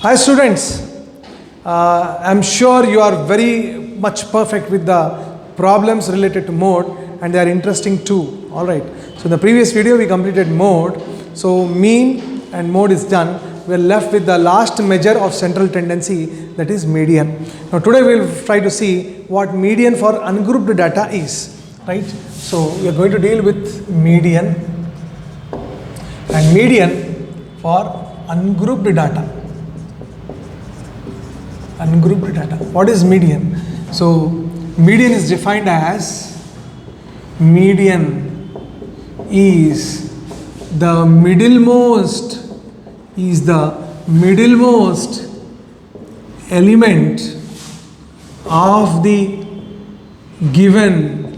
Hi students, I'm sure you are very much perfect with the problems related to mode and they are interesting too. Alright, so in the previous video we completed mode. So mean and mode is done. We are left with the last measure of central tendency, that is median. Now today we will try to see what median for ungrouped data is. Right, so we are going to deal with median and median for ungrouped data. Ungrouped data. What is median? So median is defined as median is the middlemost element of the given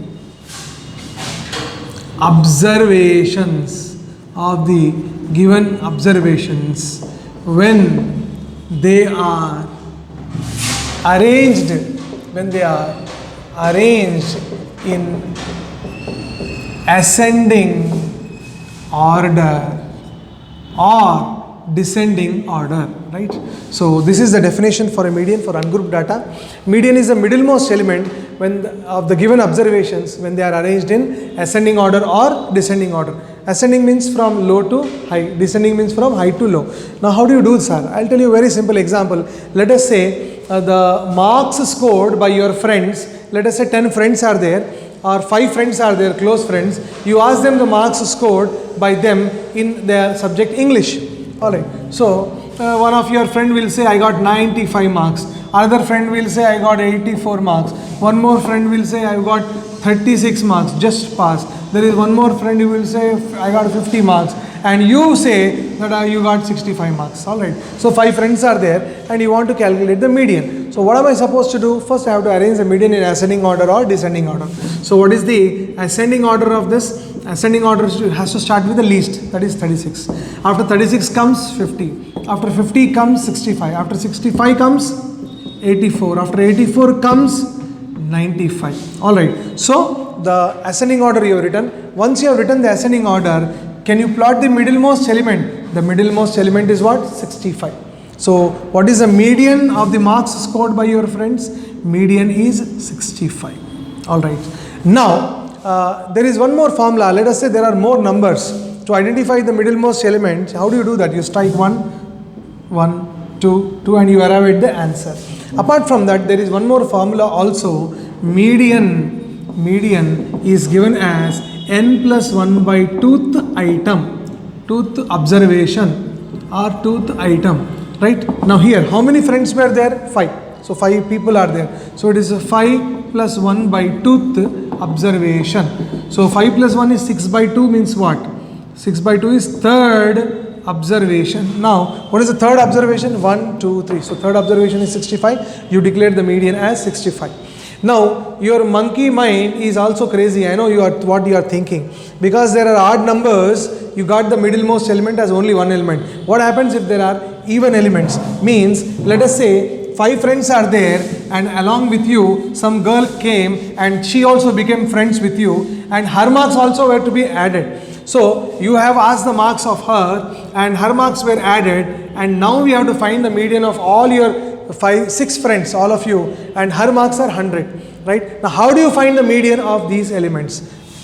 observations when they are arranged in ascending order or descending order, right? So this is the definition for a median for ungrouped data. Median is the middlemost element of the given observations when they are arranged in ascending order or descending order. Ascending means from low to high, descending means from high to low. Now how do you do this, sir? I'll tell you a very simple example. Let us say the marks scored by your friends, let us say 10 friends are there or 5 friends are there, close friends. You ask them the marks scored by them in their subject English. Alright, so one of your friend will say I got 95 marks, other friend will say I got 84 marks, one more friend will say I got 36 marks, just pass. There is one more friend who will say I got 50 marks and you say that you got 65 marks. Alright, so 5 friends are there and you want to calculate the median. So what am I supposed to do? First I have to arrange the median in ascending order or descending order. So what is the ascending order of this? Ascending order has to start with the least, that is 36. After 36 comes 50. After 50 comes 65. After 65 comes 84. After 84 comes 95. Alright, so the ascending order you have written. Once you have written the ascending order, can you plot the middlemost element? The middlemost element is what? 65. So what is the median of the marks scored by your friends? Median is 65. Alright, now there is one more formula. Let us say there are more numbers. To identify the middlemost element, how do you do that? You strike 1, 1, 2, 2 and you arrive at the answer. Apart from that, there is one more formula also. Median is given as n plus 1 by tooth observation or tooth item. Right? Now here, how many friends were there? 5. So 5 people are there. So it is 5 plus 1 by tooth observation. So 5 plus 1 is 6 by 2 means what? 6 by 2 is third observation. Now, what is the third observation? 1, 2, 3. So third observation is 65. You declare the median as 65. Now, your monkey mind is also crazy. I know what you are thinking. Because there are odd numbers, you got the middlemost element as only one element. What happens if there are even elements? Means, let us say 5 friends are there and along with you some girl came and she also became friends with you and her marks also were to be added. So you have asked the marks of her and her marks were added and now we have to find the median of all your 6 friends, all of you, and her marks are 100. Right? Now how do you find the median of these elements?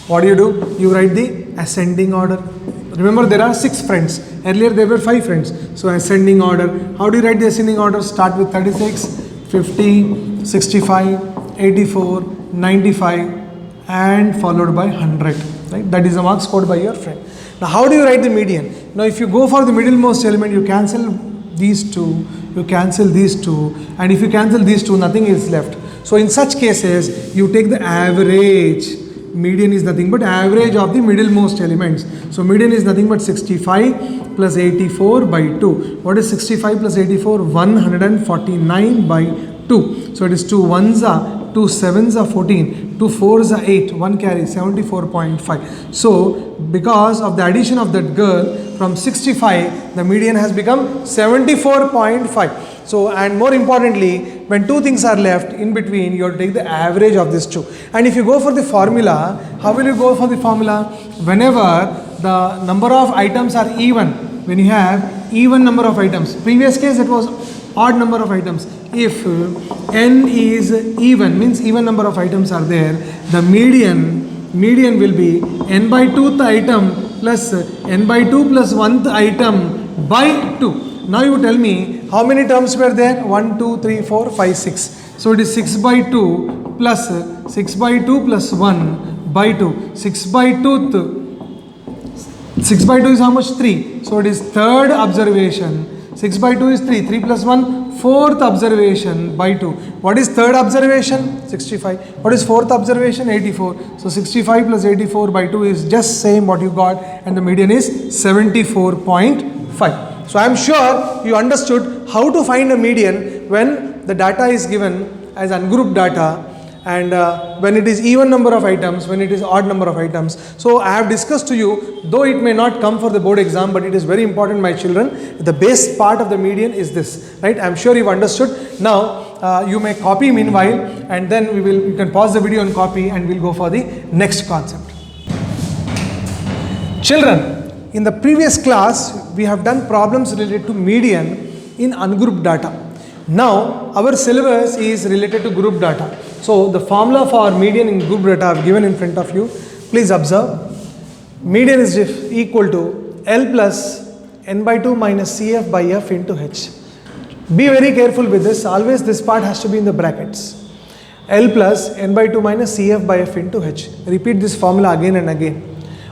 What do? You write the ascending order. Remember there are 6 friends. Earlier there were 5 friends. So ascending order. How do you write the ascending order? Start with 36, 50, 65, 84, 95 and followed by 100. Right? That is the mark scored by your friend. Now how do you write the median? Now if you go for the middlemost element, you cancel these 2, you cancel these 2 and if you cancel these 2, nothing is left. So in such cases, you take the average. Median is nothing but average of the middlemost elements. So median is nothing but 65 plus 84 by 2. What is 65 plus 84? 149 by 2. So it is 2 1s are 2 7s are 14, 2 4s are 8, 1 carry 74.5. So because of the addition of that girl from 65, the median has become 74.5. So, and more importantly, when 2 things are left in between, you have to take the average of these 2. And if you go for the formula, how will you go for the formula? Whenever the number of items are even, when you have even number of items. Previous case it was odd number of items. If n is even, means even number of items are there, the median will be n by 2th item plus n by 2 plus 1th item by 2. Now you tell me how many terms were there? 1, 2, 3, 4, 5, 6. So it is 6 by 2 plus 6 by 2 plus 1 by 2. 6 by 2th. 6 by 2 is how much? 3. So it is third observation. 6 by 2 is 3. 3 plus 1, fourth observation by 2. What is third observation? 65. What is fourth observation? 84. So 65 plus 84 by 2 is just same what you got, and the median is 74.5. So I am sure you understood how to find a median when the data is given as ungrouped data, and when it is even number of items, when it is odd number of items. So I have discussed to you, though it may not come for the board exam, but it is very important, my children. The base part of the median is this, right? I am sure you've understood. Now you may copy meanwhile, and then you can pause the video and copy, and we'll go for the next concept. Children, in the previous class we have done problems related to median in ungrouped data. Now our syllabus is related to group data. So the formula for median in group data I have given in front of you. Please observe. Median is equal to L plus n by 2 minus Cf by F into H. Be very careful with this. Always this part has to be in the brackets. L plus n by 2 minus Cf by F into H. Repeat this formula again and again.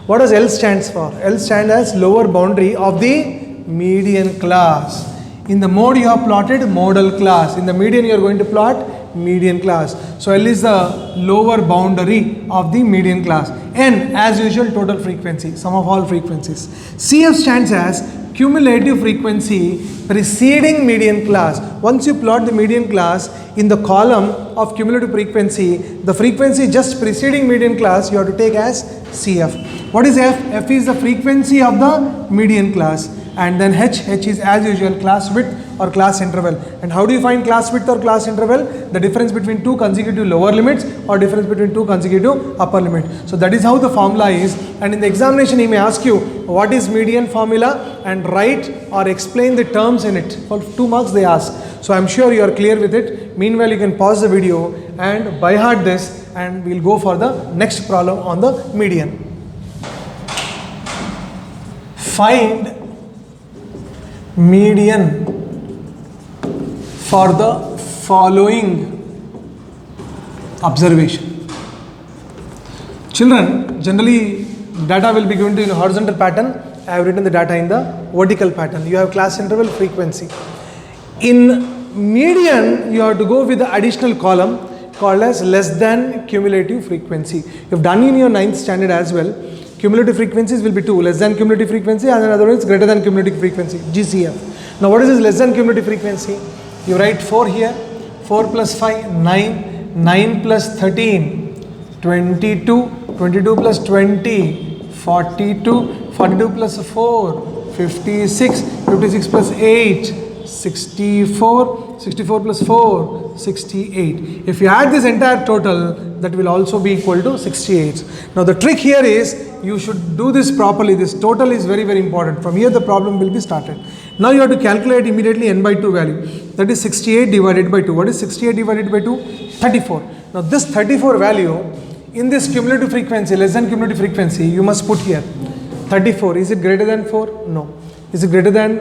What does L stands for? L stands as lower boundary of the median class. In the mode you have plotted modal class. In the median you are going to plot median class. So L is the lower boundary of the median class. N, as usual, total frequency, sum of all frequencies. Cf stands as cumulative frequency preceding median class. Once you plot the median class, in the column of cumulative frequency, the frequency just preceding median class you have to take as Cf. What is F? F is the frequency of the median class. And then H is as usual class width or class interval. And how do you find class width or class interval? The difference between two consecutive lower limits or difference between two consecutive upper limits. So that is how the formula is. And in the examination he may ask you what is median formula, and write or explain the terms in it. For 2 marks they ask. So I am sure you are clear with it. Meanwhile you can pause the video and by heart this, and we will go for the next problem on the median. Find median for the following observation. Children, generally data will be given to you in a horizontal pattern. I have written the data in the vertical pattern. You have class interval, frequency. In median you have to go with the additional column called as less than cumulative frequency. You have done in your 9th standard as well. Cumulative frequencies will be 2, less than cumulative frequency, and in other words greater than cumulative frequency, GCF. Now what is this less than cumulative frequency? You write 4 here, 4 plus 5, 9, 9 plus 13, 22, 22 plus 20, 42, 42 plus 4, 56, 56 plus 8, 64, 64 plus 4, 68. If you add this entire total, that will also be equal to 68. Now the trick here is you should do this properly. This total is very, very important. From here the problem will be started. Now you have to calculate immediately n by 2 value. That is 68 divided by 2. What is 68 divided by 2? 34. Now this 34 value in this cumulative frequency, less than cumulative frequency, you must put here 34. Is it greater than 4? No. Is it greater than,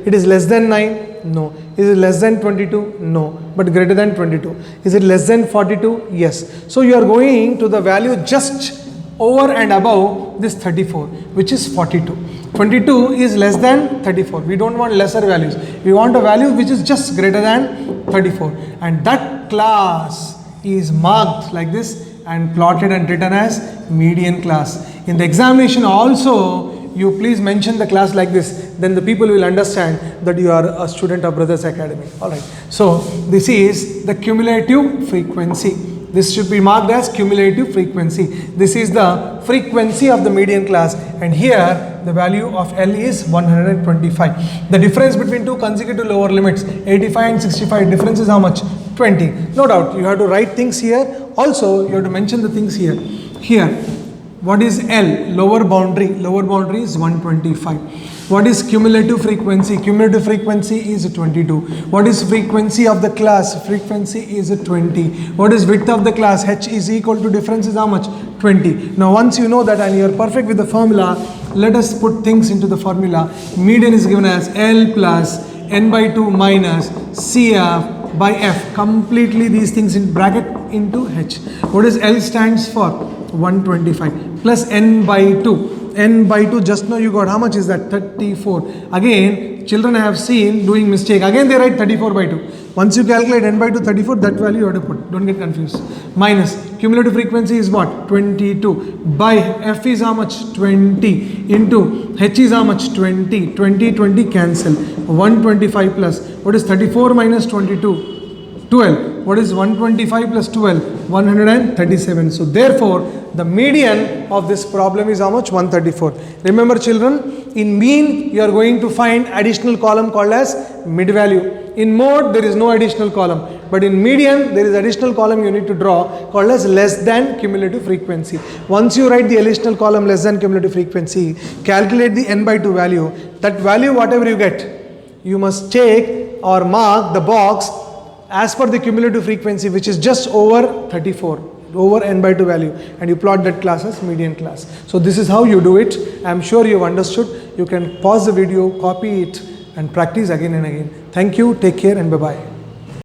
it is less than 9? No. Is it less than 22? No. But greater than 22. Is it less than 42? Yes. So you are going to the value just over and above this 34, which is 42. 22 is less than 34. We don't want lesser values. We want a value which is just greater than 34. And that class is marked like this and plotted and written as median class. In the examination also, you please mention the class like this, then the people will understand that you are a student of Brothers Academy. Alright. So this is the cumulative frequency. This should be marked as cumulative frequency. This is the frequency of the median class, and here the value of L is 125. The difference between two consecutive lower limits, 85 and 65, difference is how much? 20. No doubt you have to write things here. Also you have to mention the things here. Here, what is L? Lower boundary. Lower boundary is 125. What is cumulative frequency? Cumulative frequency is 22. What is frequency of the class? Frequency is 20. What is width of the class? H is equal to difference is how much? 20. Now once you know that and you are perfect with the formula, let us put things into the formula. Median is given as L plus n by 2 minus CF by F. Completely these things in bracket into H. What is L stands for? 125 plus n by 2. N by 2, just now you got how much is that? 34. Again, children I have seen doing mistake. Again they write 34 by 2. Once you calculate n by 2 34, that value you have to put. Don't get confused. Minus cumulative frequency is what? 22 by F is how much? 20 into H is how much? 20. 20 20 cancel. 125 plus what is 34 minus 22? 12. What is 125 plus 12? 137. So therefore, the median of this problem is how much? 134. Remember children, in mean you are going to find additional column called as mid value. In mode there is no additional column, but in median there is additional column you need to draw called as less than cumulative frequency. Once you write the additional column less than cumulative frequency, calculate the n by 2 value. That value whatever you get, you must take or mark the box as per the cumulative frequency, which is just over 34, over n by 2 value, and you plot that class as median class. So this is how you do it. I am sure you have understood. You can pause the video, copy it and practice again and again. Thank you, take care and bye-bye.